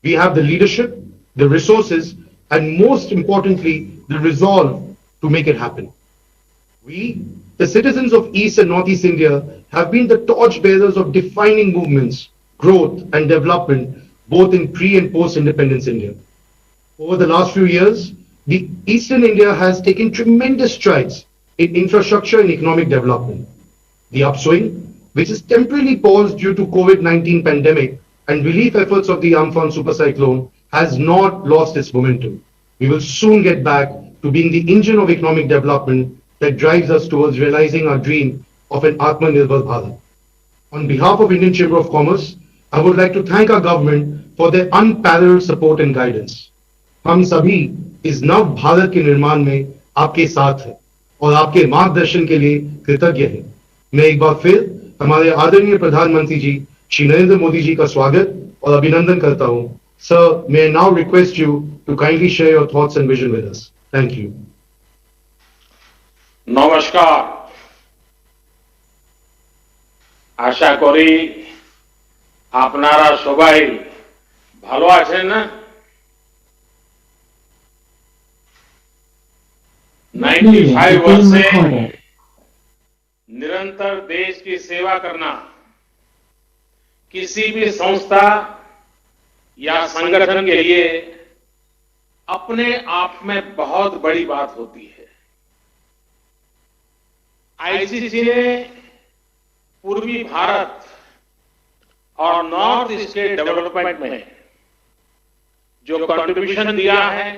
We have the leadership, the resources, and most importantly, the resolve to make it happen. We, the citizens of East and Northeast India, have been the torchbearers of defining movements, growth, and development both in pre and post independence India. Over the last few years, the Eastern India has taken tremendous strides in infrastructure and economic development. The upswing, which is temporarily paused due to COVID-19 pandemic and relief efforts of the Amphan supercyclone, has not lost its momentum. We will soon get back to being the engine of economic development that drives us towards realizing our dream of an Atmanirbhar Bharat. On behalf of Indian Chamber of Commerce, I would like to thank our government for their unparalleled support and guidance. हम सभी इस नव भारत के निर्माण में आपके साथ हैं और आपके मार्गदर्शन के लिए कृतज्ञ हैं। मैं एक बार फिर हमारे आदरणीय प्रधानमंत्री जी श्री नरेंद्र मोदी जी का स्वागत और अभिनंदन करता हूं। Sir, may I now request you to kindly share your thoughts and vision with us. Thank you. নমস্কার। আশা করি আপনারা সবাই ভালো আছেন না? 95 वर्ष से निरंतर देश की सेवा करना किसी भी संस्था या संगठन के लिए अपने आप में बहुत बड़ी बात होती है। आईसीसी ने पूर्वी भारत और नॉर्थ ईस्ट के डेवलपमेंट में जो कंट्रीब्यूशन दिया है,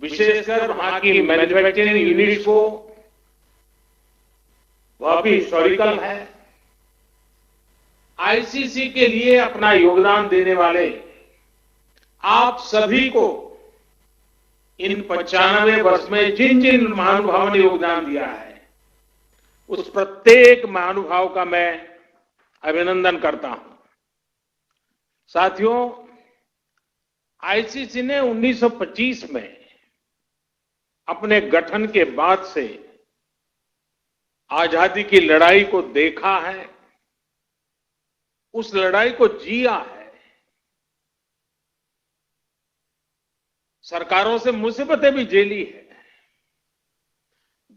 विशेषकर वहां की मैन्युफैक्चरिंग यूनिट्स को, वह भी हिस्टोरिकल है। आईसीसी के लिए अपना योगदान देने वाले आप सभी को इन 95 वर्ष में जिन जिन महानुभावों ने योगदान दिया है, उस प्रत्येक महानुभाव का मैं अभिनंदन करता हूं। साथियों, आईसीसी ने 1925 में अपने गठन के बाद से आजादी की लड़ाई को देखा है, उस लड़ाई को जिया है। सरकारों से मुसीबतें भी झेली है,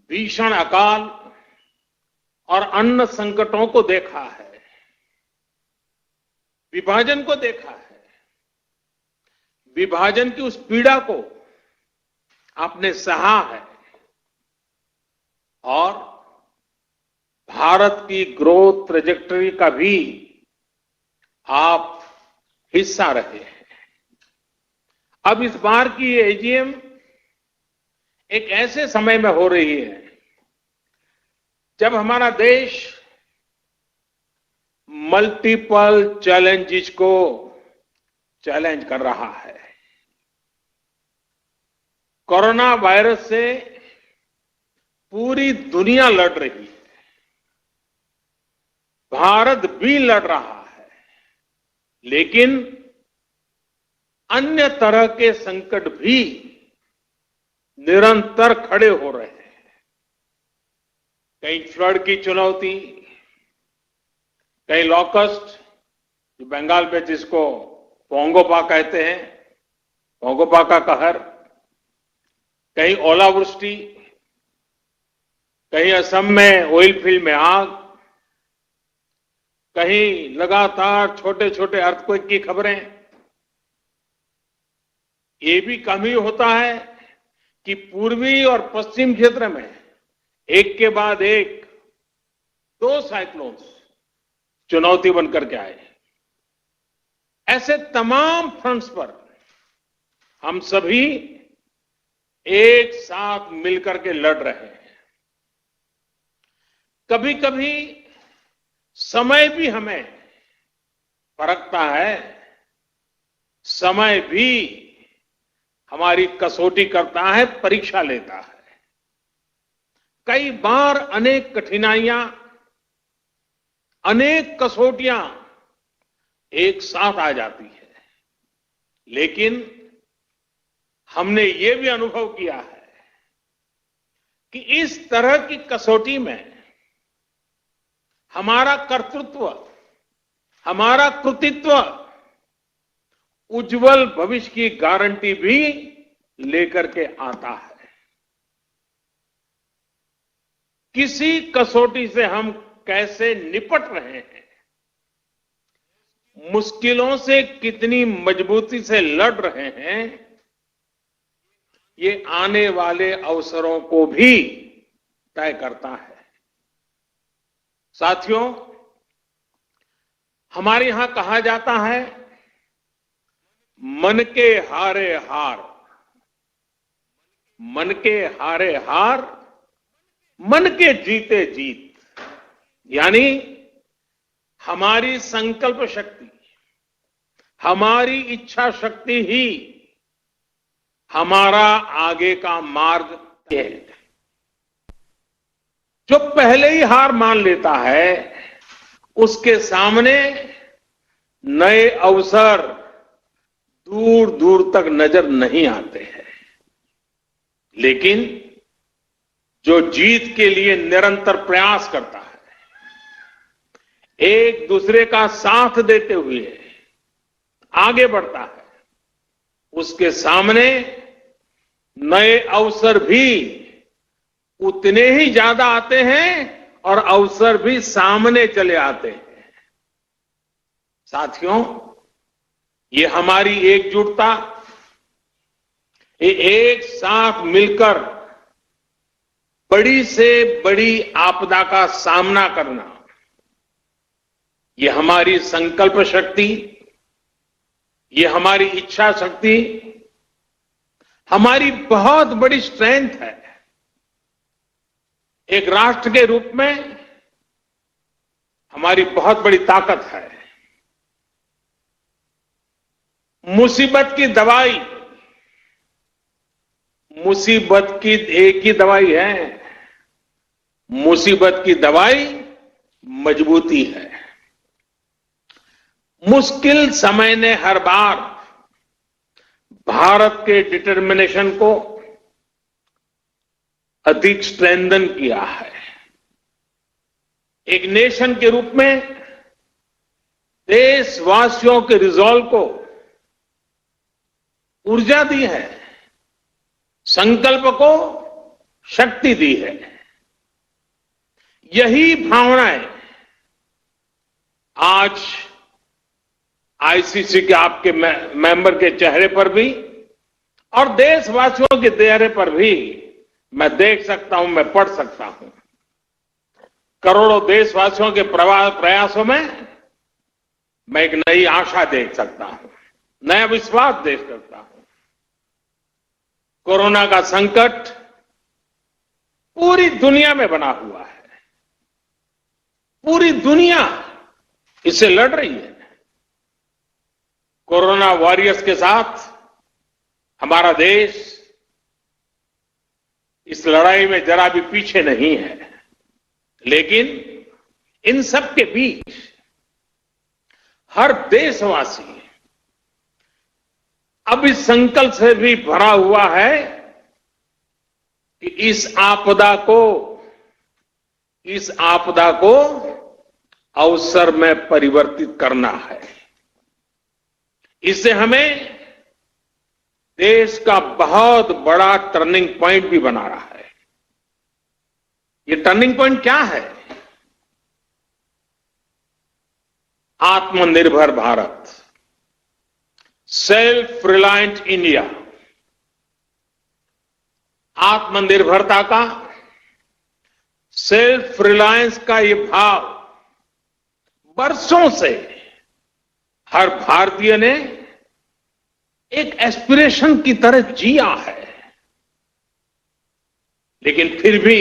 भीषण अकाल और अन्न संकटों को देखा है, विभाजन को देखा है। विभाजन की उस पीड़ा को आपने सहा है और भारत की ग्रोथ ट्रेजेक्टरी का भी आप हिस्सा रहे हैं। अब इस बार की एजीएम एक ऐसे समय में हो रही है जब हमारा देश मल्टीपल चैलेंजेस को चैलेंज कर रहा है। कोरोना वायरस से पूरी दुनिया लड़ रही है, भारत भी लड़ रहा है, लेकिन अन्य तरह के संकट भी निरंतर खड़े हो रहे हैं। कहीं फ्लड की चुनौती, कहीं लॉकस्ट, जो बंगाल में जिसको पोंगोपा कहते हैं, पोंगोपा का कहर, कहीं ओलावृष्टि, कहीं असम में ऑयल फील्ड में आग, कहीं लगातार छोटे छोटे अर्थक्वेक की खबरें। ये भी कम ही होता है कि पूर्वी और पश्चिम क्षेत्र में एक के बाद एक 2 साइक्लोन्स चुनौती बनकर के आए। ऐसे तमाम फ्रंट्स पर हम सभी एक साथ मिलकर के लड़ रहे हैं। कभी कभी समय भी हमें परखता है, समय भी हमारी कसौटी करता है, परीक्षा लेता है। कई बार अनेक कठिनाइयां, अनेक कसौटियां एक साथ आ जाती है, लेकिन हमने ये भी अनुभव किया है कि इस तरह की कसौटी में हमारा कर्तृत्व, हमारा कृतित्व उज्जवल भविष्य की गारंटी भी लेकर के आता है। किसी कसौटी से हम कैसे निपट रहे हैं, मुश्किलों से कितनी मजबूती से लड़ रहे हैं, ये आने वाले अवसरों को भी तय करता है। साथियों, हमारे यहां कहा जाता है, मन के हारे हार, मन के हारे हार, मन के जीते जीत। यानी हमारी संकल्प शक्ति, हमारी इच्छा शक्ति ही हमारा आगे का मार्ग है। जो पहले ही हार मान लेता है, उसके सामने नए अवसर दूर दूर तक नजर नहीं आते हैं। लेकिन जो जीत के लिए निरंतर प्रयास करता है, एक दूसरे का साथ देते हुए आगे बढ़ता है, उसके सामने नए अवसर भी उतने ही ज्यादा आते हैं और अवसर भी सामने चले आते हैं। साथियों, ये हमारी एकजुटता, ये एक साथ मिलकर बड़ी से बड़ी आपदा का सामना करना, ये हमारी संकल्प शक्ति, ये हमारी इच्छा शक्ति, हमारी बहुत बड़ी स्ट्रेंथ है। एक राष्ट्र के रूप में हमारी बहुत बड़ी ताकत है। मुसीबत की दवाई, मुसीबत की एक ही दवाई है, मुसीबत की दवाई मजबूती है। मुश्किल समय ने हर बार भारत के डिटर्मिनेशन को अधिक स्ट्रेंथन किया है। एक नेशन के रूप में देशवासियों के रिजॉल्व को ऊर्जा दी है, संकल्प को शक्ति दी है। यही भावनाएं आज आईसीसी के आपके मेंबर के चेहरे पर भी और देशवासियों के चेहरे पर भी मैं देख सकता हूं, मैं पढ़ सकता हूं। करोड़ों देशवासियों के प्रयासों में मैं एक नई आशा देख सकता हूं, नया विश्वास देख सकता हूं। कोरोना का संकट पूरी दुनिया में बना हुआ है, पूरी दुनिया इससे लड़ रही है। कोरोना वॉरियर्स के साथ हमारा देश इस लड़ाई में जरा भी पीछे नहीं है। लेकिन इन सब के बीच हर देशवासी अब इस संकल्प से भी भरा हुआ है कि इस आपदा को अवसर में परिवर्तित करना है। इससे हमें देश का बहुत बड़ा टर्निंग पॉइंट भी बना रहा है। ये टर्निंग पॉइंट क्या है? आत्मनिर्भर भारत, सेल्फ रिलायंट इंडिया। आत्मनिर्भरता का, सेल्फ रिलायंस का ये भाव बरसों से हर भारतीय ने एक एस्पिरेशन की तरह जिया है। लेकिन फिर भी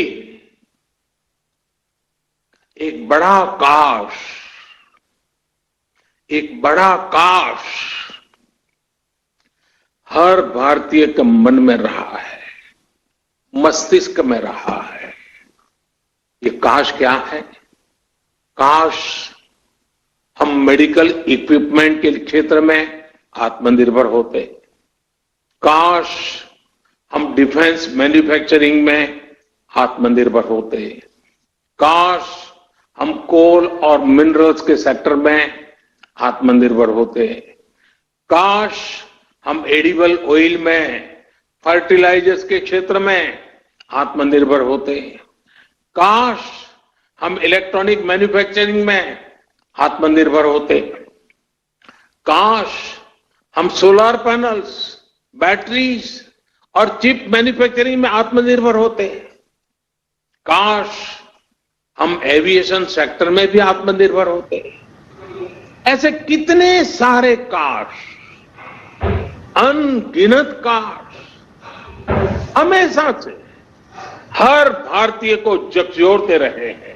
एक बड़ा काश हर भारतीय के मन में रहा है, मस्तिष्क में रहा है। ये काश क्या है? काश हम मेडिकल इक्विपमेंट के क्षेत्र में आत्मनिर्भर होते, काश हम डिफेंस मैन्युफैक्चरिंग में आत्मनिर्भर होते, काश हम कोल और मिनरल्स के सेक्टर में आत्मनिर्भर होते, काश हम एडिबल ऑयल में, फर्टिलाइजर्स के क्षेत्र में आत्मनिर्भर होते। काश हम इलेक्ट्रॉनिक मैन्युफैक्चरिंग में आत्मनिर्भर होते। काश हम सोलर पैनल्स, बैटरीज और चिप मैन्युफैक्चरिंग में आत्मनिर्भर होते। काश हम एविएशन सेक्टर में भी आत्मनिर्भर होते। ऐसे कितने सारे काश, अनगिनत काश हमेशा से हर भारतीय को झकझोरते रहे हैं।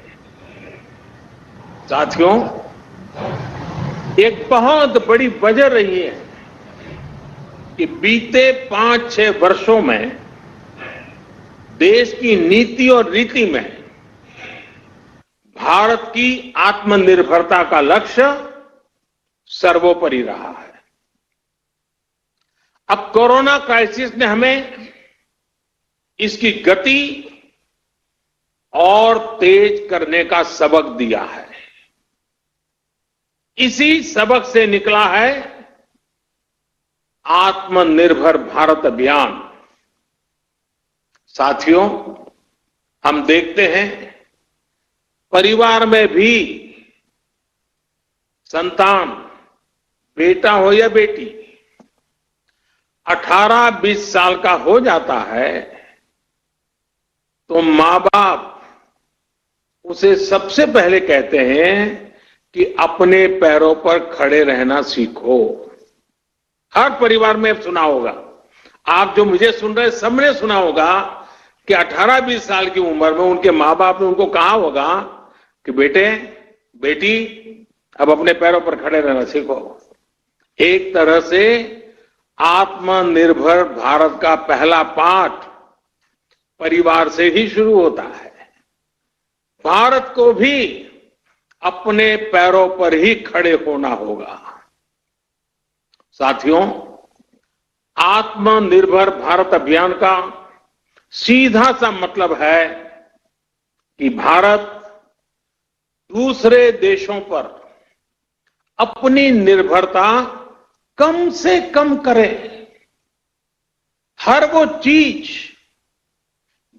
साथियों, एक बहुत बड़ी वजह रही है कि बीते 5-6 वर्षों में देश की नीति और रीति में भारत की आत्मनिर्भरता का लक्ष्य सर्वोपरि रहा है। अब कोरोना क्राइसिस ने हमें इसकी गति और तेज करने का सबक दिया है। इसी सबक से निकला है आत्मनिर्भर भारत अभियान। साथियों, हम देखते हैं परिवार में भी संतान, बेटा हो या बेटी, 18-20 साल का हो जाता है तो मां बाप उसे सबसे पहले कहते हैं कि अपने पैरों पर खड़े रहना सीखो। हर परिवार में सुना होगा, आप जो मुझे सुन रहे सबने सुना होगा कि 18-20 साल की उम्र में उनके मां बाप ने उनको कहा होगा कि बेटे, बेटी, अब अपने पैरों पर खड़े रहना सीखो। एक तरह से आत्मनिर्भर भारत का पहला पाठ परिवार से ही शुरू होता है। भारत को भी अपने पैरों पर ही खड़े होना होगा। साथियों, आत्मनिर्भर भारत अभियान का सीधा सा मतलब है कि भारत दूसरे देशों पर अपनी निर्भरता कम से कम करे। हर वो चीज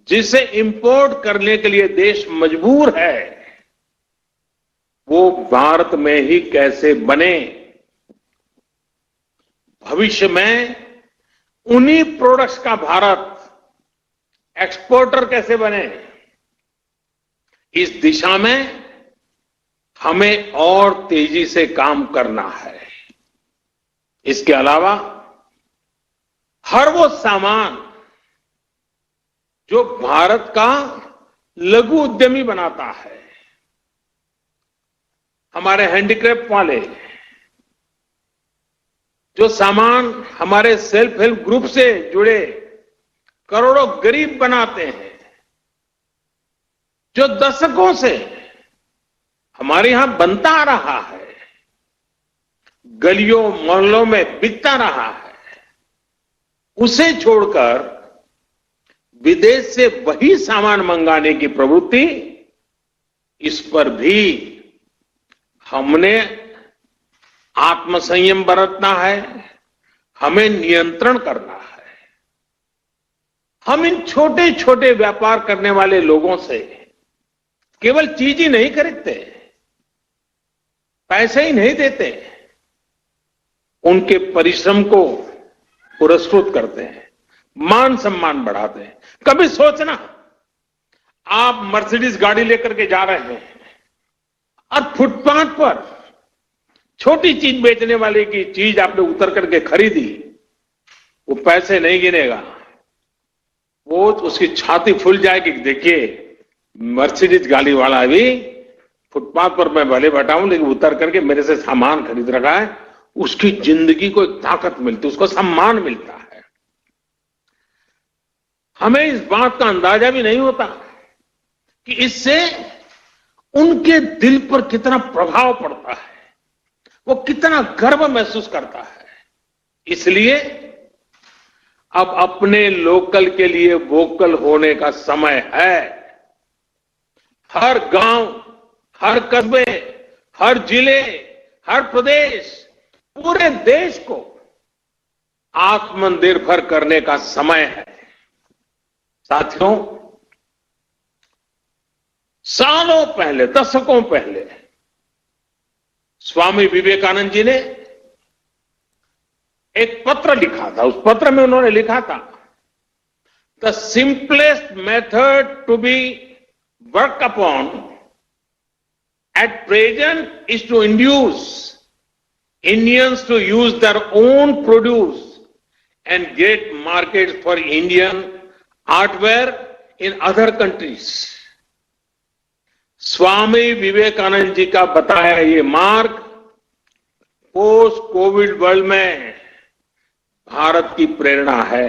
जिसे इंपोर्ट करने के लिए देश मजबूर है, वो भारत में ही कैसे बने। भविष्य में उन्हीं प्रोडक्ट्स का भारत एक्सपोर्टर कैसे बने, इस दिशा में हमें और तेजी से काम करना है। इसके अलावा हर वो सामान जो भारत का लघु उद्यमी बनाता है, हमारे हैंडीक्राफ्ट वाले जो सामान हमारे सेल्फ हेल्प ग्रुप से जुड़े करोड़ों गरीब बनाते हैं, जो दशकों से हमारे यहां बनता आ रहा है, गलियों मोहल्लों में बिकता रहा है, उसे छोड़कर विदेश से वही सामान मंगाने की प्रवृत्ति, इस पर भी हमने आत्मसंयम बरतना है, हमें नियंत्रण करना है। हम इन छोटे छोटे व्यापार करने वाले लोगों से केवल चीज ही नहीं खरीदते, पैसे ही नहीं देते, उनके परिश्रम को पुरस्कृत करते हैं, मान सम्मान बढ़ाते हैं। कभी सोचना, आप मर्सिडीज गाड़ी लेकर के जा रहे हैं और फुटपाथ पर छोटी चीज बेचने वाले की चीज आपने उतर करके खरीदी, वो पैसे नहीं गिनेगा, वो उसकी छाती फूल जाएगी। देखिए, मर्सिडीज गाड़ी वाला भी फुटपाथ पर मैं भले बैठा हूं, लेकिन उतर करके मेरे से सामान खरीद रखा है, उसकी जिंदगी को एक ताकत मिलती है, उसको सम्मान मिलता है। हमें इस बात का अंदाजा भी नहीं होता कि इससे उनके दिल पर कितना प्रभाव पड़ता है, वो कितना गर्व महसूस करता है। इसलिए अब अपने लोकल के लिए वोकल होने का समय है। हर गांव, हर कस्बे, हर जिले, हर प्रदेश, पूरे देश को आत्मनिर्भर करने का समय है। साथियों, सालों पहले, दशकों पहले स्वामी विवेकानंद जी ने एक पत्र लिखा था। उस पत्र में उन्होंने लिखा था, the simplest method to be work upon at present is to induce Indians to use their own produce and get markets for Indian artware in other countries. Swami Vivekananda ji का बताया ये मार्ग पोस्ट कोविड वर्ल्ड में भारत की प्रेरणा है।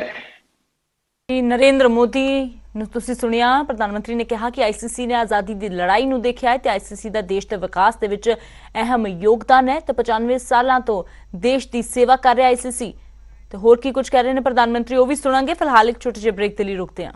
ਨਰਿੰਦਰ ਮੋਦੀ ਨੂੰ ਤੁਸੀਂ ਸੁਣਿਆ, ਪ੍ਰਧਾਨ ਮੰਤਰੀ ਨੇ ਕਿਹਾ ਕਿ ਆਈਸੀਸੀ ਨੇ ਆਜ਼ਾਦੀ ਦੀ ਲੜਾਈ ਨੂੰ ਦੇਖਿਆ ਹੈ ਤੇ ਆਈਸੀਸੀ ਦਾ ਦੇਸ਼ ਦੇ ਵਿਕਾਸ ਦੇ ਵਿੱਚ ਅਹਿਮ ਯੋਗਦਾਨ ਹੈ ਤੇ 95 ਸਾਲਾਂ ਤੋਂ ਦੇਸ਼ ਦੀ ਸੇਵਾ ਕਰ ਰਿਹਾ ਆਈਸੀਸੀ। ਤੇ ਹੋਰ ਕੀ ਕੁਝ ਕਹਿ ਰਹੇ ਨੇ ਪ੍ਰਧਾਨ ਮੰਤਰੀ ਉਹ ਵੀ ਸੁਣਾਂਗੇ। ਫਿਲਹਾਲ ਇੱਕ ਛੋਟੇ ਜਿਹੇ ਬ੍ਰੇਕ ਦੇ ਲਈ ਰੁਕਦੇ ਹਾਂ।